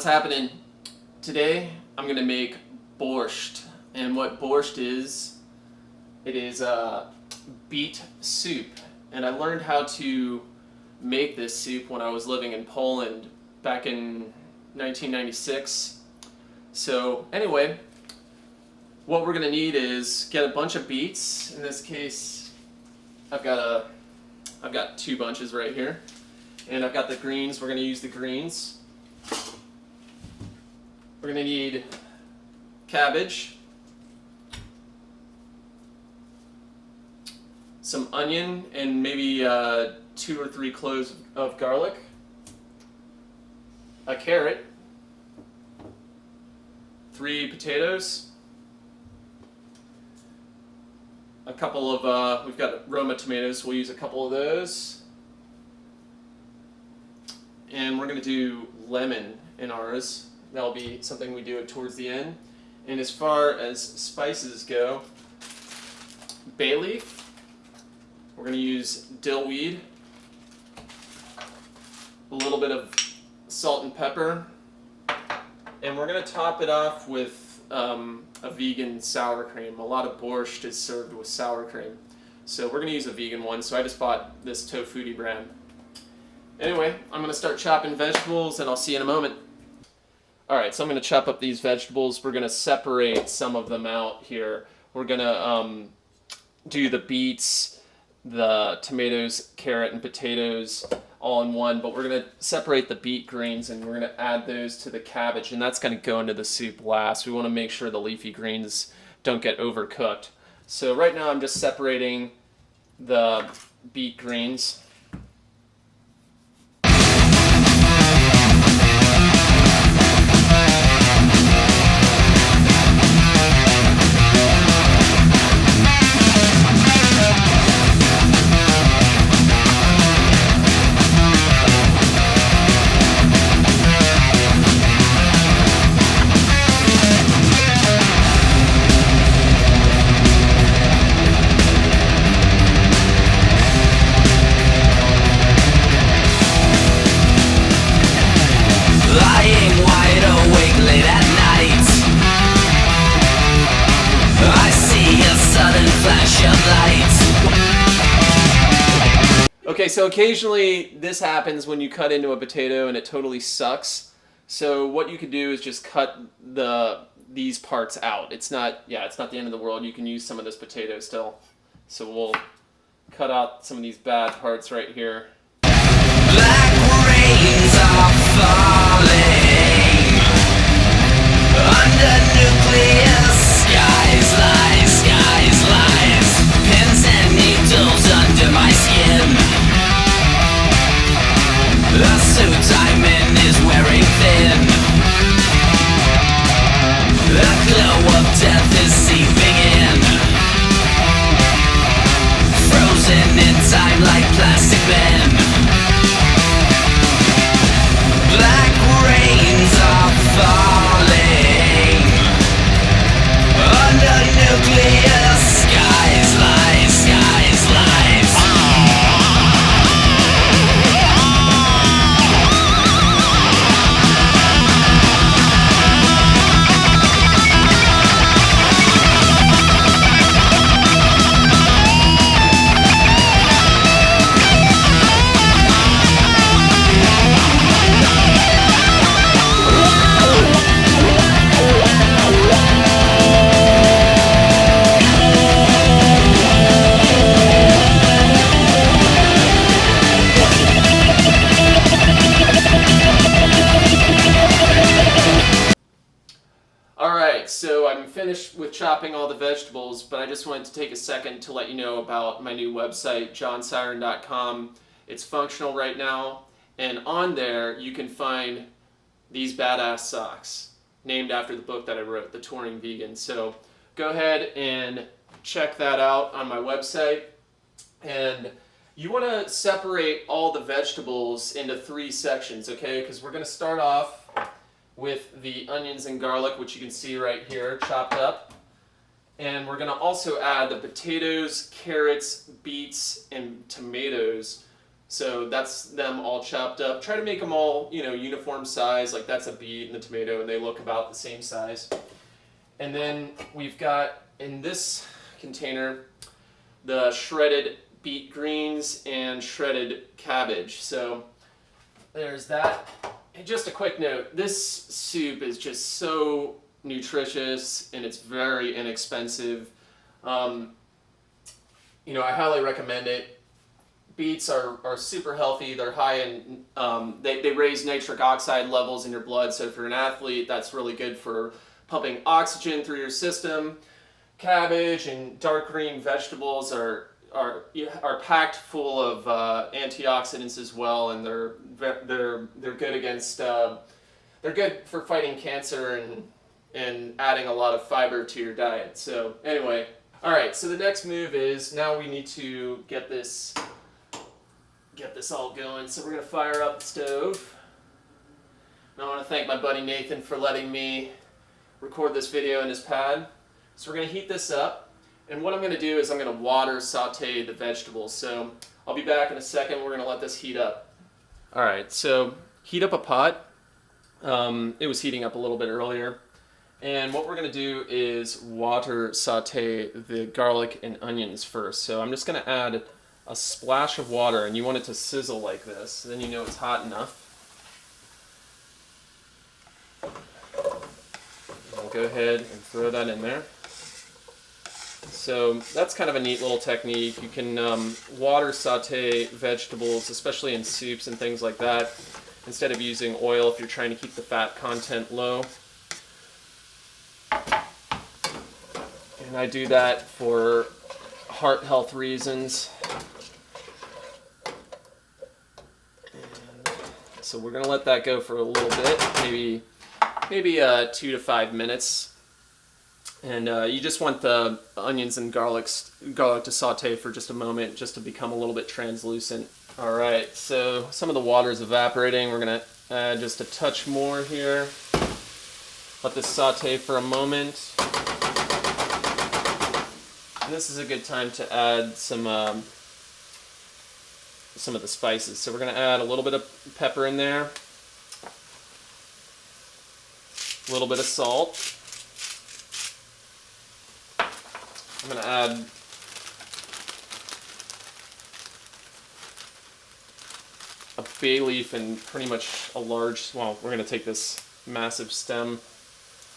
What's happening? Today I'm gonna make borscht, and what borscht is, it is a beet soup, and I learned how to make this soup when I was living in Poland back in 1996. So anyway, what we're gonna need is get a bunch of beets. In this case, I've got two bunches right here, and I've got the greens. We're gonna use the greens. We're going to need cabbage, some onion, and maybe 2 or 3 cloves of garlic, a carrot, 3 potatoes, a couple of, we've got Roma tomatoes, we'll use a couple of those, and we're going to do lemon in ours. That'll be something we do towards the end. And as far as spices go, bay leaf, we're going to use dill weed, a little bit of salt and pepper, and we're going to top it off with a vegan sour cream. A lot of borscht is served with sour cream. So we're going to use a vegan one, so I just bought this Tofutti brand. Anyway, I'm going to start chopping vegetables, and I'll see you in a moment. Alright, so I'm going to chop up these vegetables. We're going to separate some of them out here. We're going to do the beets, the tomatoes, carrot, and potatoes all in one, but we're going to separate the beet greens and we're going to add those to the cabbage, and that's going to go into the soup last. We want to make sure the leafy greens don't get overcooked. So right now I'm just separating the beet greens. Okay, so occasionally this happens when you cut into a potato and it totally sucks. So what you could do is just cut these parts out. It's not the end of the world. You can use some of this potato still. So we'll cut out some of these bad parts right here. Black rains are falling under nucleus skies, lies, pins and needles under my skin. The suit I'm in is wearing thin. The glow of death is seeping in, frozen in time like plastic men. Black rains are falling under nucleus skies, lies. So I'm finished with chopping all the vegetables, but I just wanted to take a second to let you know about my new website, johnsiren.com. It's functional right now, and on there you can find these badass socks, named after the book that I wrote, The Touring Vegan. So go ahead and check that out on my website. And you want to separate all the vegetables into 3 sections, okay? Because we're going to start off with the onions and garlic, which you can see right here, chopped up. And we're going to also add the potatoes, carrots, beets, and tomatoes. So that's them all chopped up. Try to make them all, uniform size. Like that's a beet and the tomato, and they look about the same size. And then we've got in this container the shredded beet greens and shredded cabbage. So there's that. And just a quick note, this soup is just so nutritious and it's very inexpensive. I highly recommend it. Beets are super healthy. They're high in, they raise nitric oxide levels in your blood. So if you're an athlete, that's really good for pumping oxygen through your system. Cabbage and dark green vegetables are packed full of antioxidants as well, and they're good against they're good for fighting cancer and adding a lot of fiber to your diet. So anyway, all right. So the next move is now we need to get this all going. So we're gonna fire up the stove. And I want to thank my buddy Nathan for letting me record this video in his pad. So we're gonna heat this up. And what I'm going to do is I'm going to water saute the vegetables. So I'll be back in a second. We're going to let this heat up. All right, so heat up a pot. It was heating up a little bit earlier. And what we're going to do is water saute the garlic and onions first. So I'm just going to add a splash of water, and you want it to sizzle like this. Then you know it's hot enough. I'll go ahead and throw that in there. So that's kind of a neat little technique. You can water saute vegetables, especially in soups and things like that, instead of using oil if you're trying to keep the fat content low. And I do that for heart health reasons. And so we're going to let that go for a little bit, maybe 2 to 5 minutes. And you just want the onions and garlic to saute for just a moment, just to become a little bit translucent. All right, so some of the water is evaporating. We're gonna add just a touch more here. Let this saute for a moment. And this is a good time to add some of the spices. So we're gonna add a little bit of pepper in there, a little bit of salt. I'm going to add a bay leaf and pretty much we're going to take this massive stem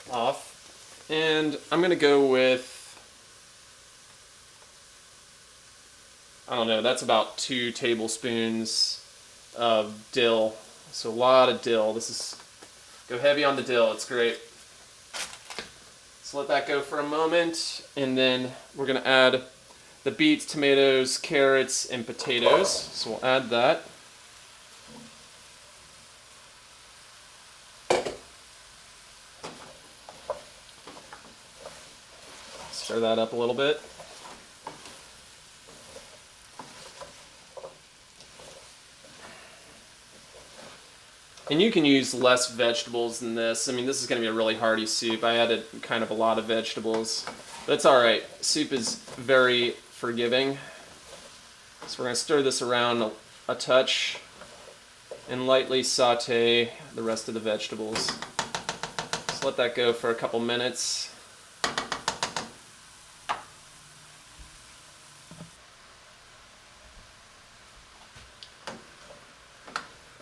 off. And I'm going to go with, I don't know, that's about 2 tablespoons of dill. So a lot of dill. Go heavy on the dill, it's great. So let that go for a moment, and then we're going to add the beets, tomatoes, carrots, and potatoes. So we'll add that. Stir that up a little bit. And you can use less vegetables than this. I mean, this is going to be a really hearty soup. I added kind of a lot of vegetables. But it's alright. Soup is very forgiving. So we're going to stir this around a touch and lightly saute the rest of the vegetables. Just let that go for a couple minutes.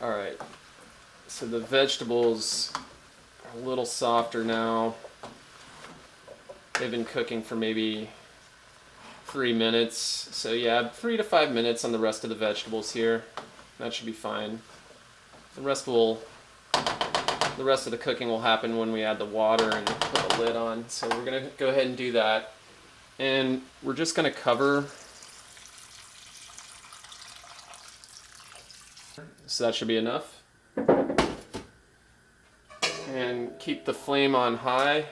Alright. So the vegetables are a little softer now. They've been cooking for maybe 3 minutes. So yeah, 3 to 5 minutes on the rest of the vegetables here. That should be fine. The rest of the cooking will happen when we add the water and put the lid on. So we're going to go ahead and do that. And we're just going to cover. So that should be enough. And keep the flame on high.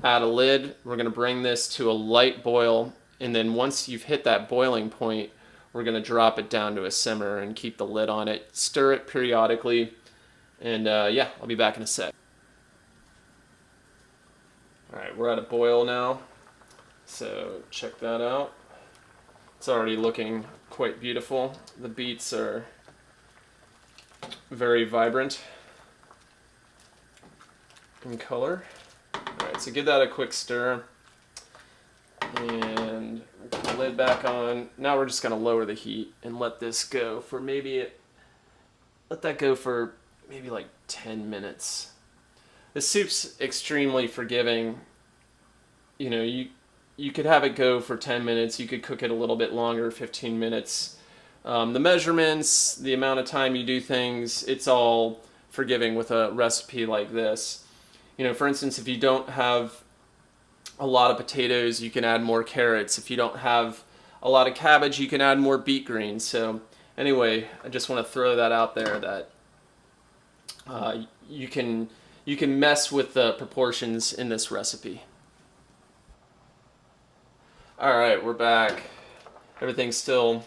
Add a lid. We're going to bring this to a light boil, and then once you've hit that boiling point, we're going to drop it down to a simmer and keep the lid on it. Stir it periodically, and yeah, I'll be back in a sec. Alright, we're at a boil now, so check that out. It's already looking quite beautiful. The beets are very vibrant in color. Alright, so give that a quick stir. And put the lid back on. Now we're just going to lower the heat and let this go for maybe like 10 minutes. The soup's extremely forgiving. You know, you could have it go for 10 minutes. You could cook it a little bit longer, 15 minutes. The measurements, the amount of time you do things, it's all forgiving with a recipe like this. You know, for instance, if you don't have a lot of potatoes, you can add more carrots. If you don't have a lot of cabbage, you can add more beet greens. So anyway, I just want to throw that out there that you can mess with the proportions in this recipe. All right, we're back. Everything's still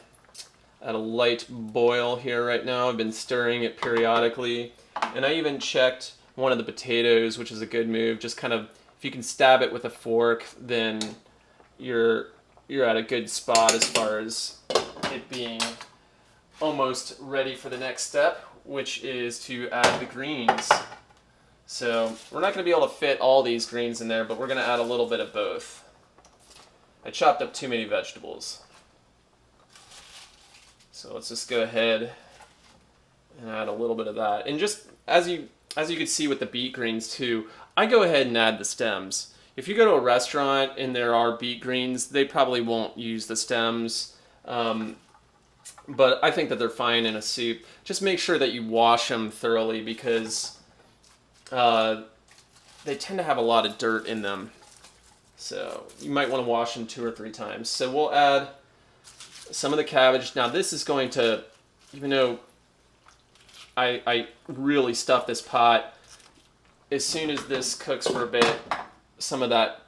at a light boil here right now. I've been stirring it periodically, and I even checked one of the potatoes, which is a good move. Just kind of, if you can stab it with a fork, then you're at a good spot as far as it being almost ready for the next step, which is to add the greens. So we're not going to be able to fit all these greens in there, but we're going to add a little bit of both. I chopped up too many vegetables. So let's just go ahead and add a little bit of that. And just as you can see with the beet greens too, I go ahead and add the stems. If you go to a restaurant and there are beet greens, they probably won't use the stems. But I think that they're fine in a soup. Just make sure that you wash them thoroughly because they tend to have a lot of dirt in them. So you might want to wash them 2 or 3 times. So we'll add some of the cabbage. Now this is going to, even though I really stuff this pot, as soon as this cooks for a bit, some of that,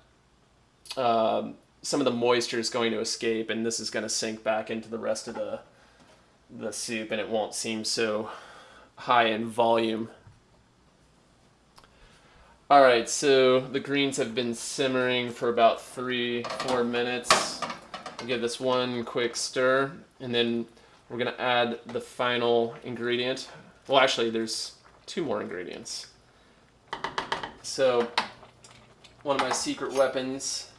some of the moisture is going to escape, and this is going to sink back into the rest of the soup, and it won't seem so high in volume. All right, so the greens have been simmering for about 3-4 minutes. I'll give this one quick stir, and then we're going to add the final ingredient. Well, actually, there's 2 more ingredients. So one of my secret weapons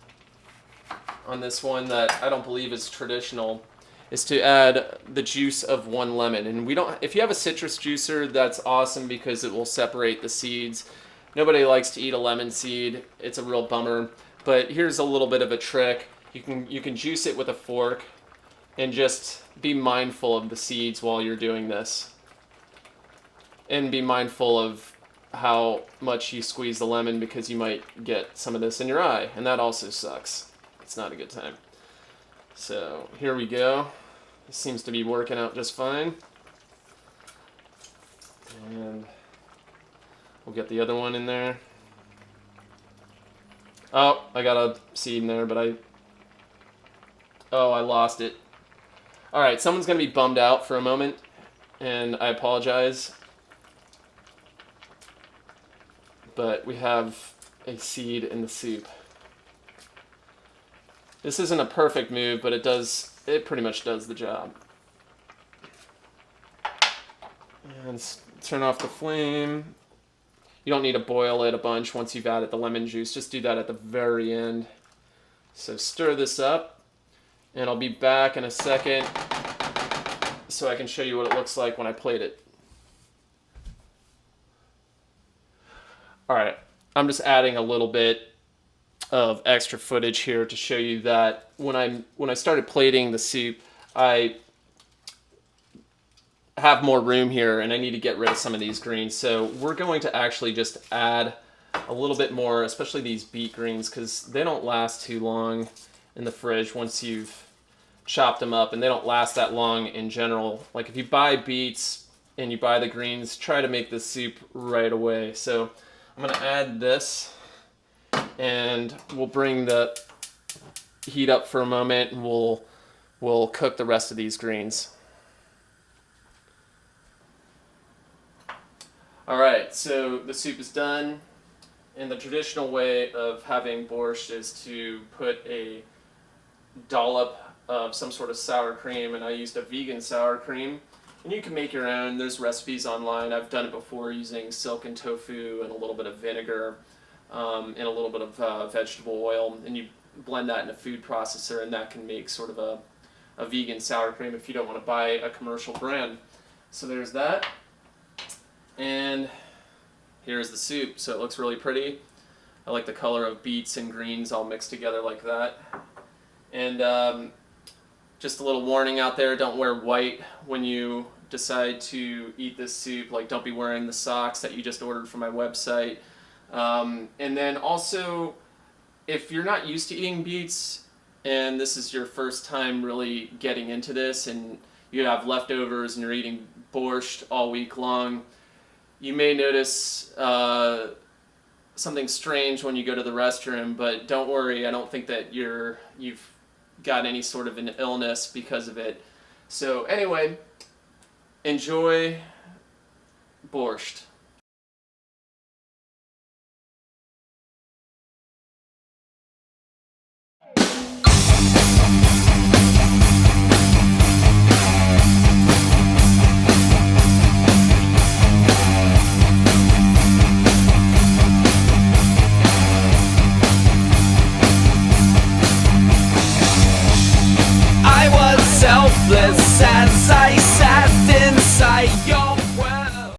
on this one that I don't believe is traditional is to add the juice of 1 lemon. And we don't, if you have a citrus juicer, that's awesome because it will separate the seeds. Nobody likes to eat a lemon seed. It's a real bummer. But here's a little bit of a trick. You can juice it with a fork and just be mindful of the seeds while you're doing this. And be mindful of how much you squeeze the lemon because you might get some of this in your eye, and that also sucks. It's not a good time. So here we go. This seems to be working out just fine. And we'll get the other one in there. Oh, I got a seed in there, but I lost it. All right, someone's going to be bummed out for a moment, and I apologize. But we have a seed in the soup. This isn't a perfect move, but it pretty much does the job. And turn off the flame. You don't need to boil it a bunch once you've added the lemon juice. Just do that at the very end. So stir this up, and I'll be back in a second so I can show you what it looks like when I plate it. All right, I'm just adding a little bit of extra footage here to show you that when I started plating the soup, I have more room here and I need to get rid of some of these greens. So we're going to actually just add a little bit more, especially these beet greens, because they don't last too long in the fridge once you've chopped them up, and they don't last that long in general. Like if you buy beets and you buy the greens, try to make the soup right away. So I'm going to add this, and we'll bring the heat up for a moment, and we'll cook the rest of these greens. All right, so the soup is done, and the traditional way of having borscht is to put a dollop some sort of sour cream, and I used a vegan sour cream. And you can make your own. There's recipes online. I've done it before using silken tofu and a little bit of vinegar and a little bit of vegetable oil. And you blend that in a food processor, and that can make sort of a vegan sour cream if you don't want to buy a commercial brand. So there's that. And here's the soup. So it looks really pretty. I like the color of beets and greens all mixed together like that. And just a little warning out there, don't wear white when you decide to eat this soup. Like, don't be wearing the socks that you just ordered from my website. And then also, if you're not used to eating beets and this is your first time really getting into this and you have leftovers and you're eating borscht all week long, you may notice something strange when you go to the restroom, but don't worry, I don't think that you've got any sort of an illness because of it. So anyway, enjoy borscht.